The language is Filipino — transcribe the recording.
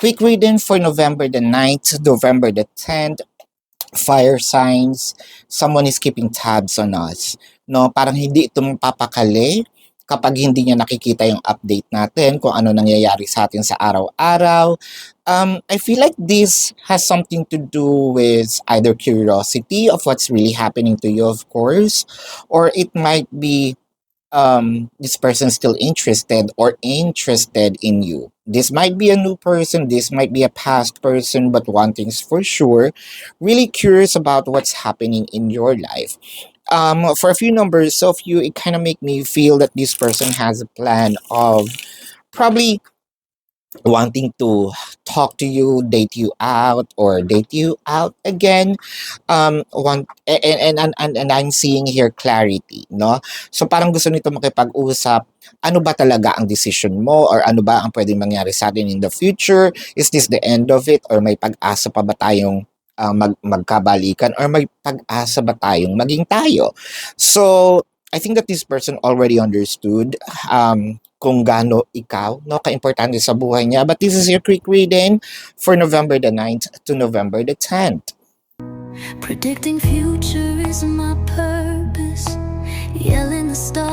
Quick reading for November the 9th, November the 10th. Fire signs, someone is keeping tabs on us. No, parang hindi ito mapapakali kapag hindi niya nakikita yung update natin kung ano nangyayari sa atin sa araw-araw. I feel like this has something to do with either curiosity of what's really happening to you, of course, or it might be this person still interested or interested in you. This might be a new person, this might be a past person, but one thing's for sure, really curious about what's happening in your life. For a few numbers of you, it kind of make me feel that this person has a plan of probably wanting to talk to you, date you out, or date you out again. Want and I'm seeing here clarity, no? So parang gusto nito makipag-usap. Ano ba talaga ang decision mo, or ano ba ang pwedeng mangyari sa atin in the future? Is this the end of it, or may pag-asa pa ba tayong magkabalikan, or may pag-asa ba tayong maging tayo? So I think that this person already understood kung gaano ikaw, no, kaimportante sa buhay niya. But this is your quick reading for November the 9th to November the 10th. Predicting future is my purpose. Yelling the stars.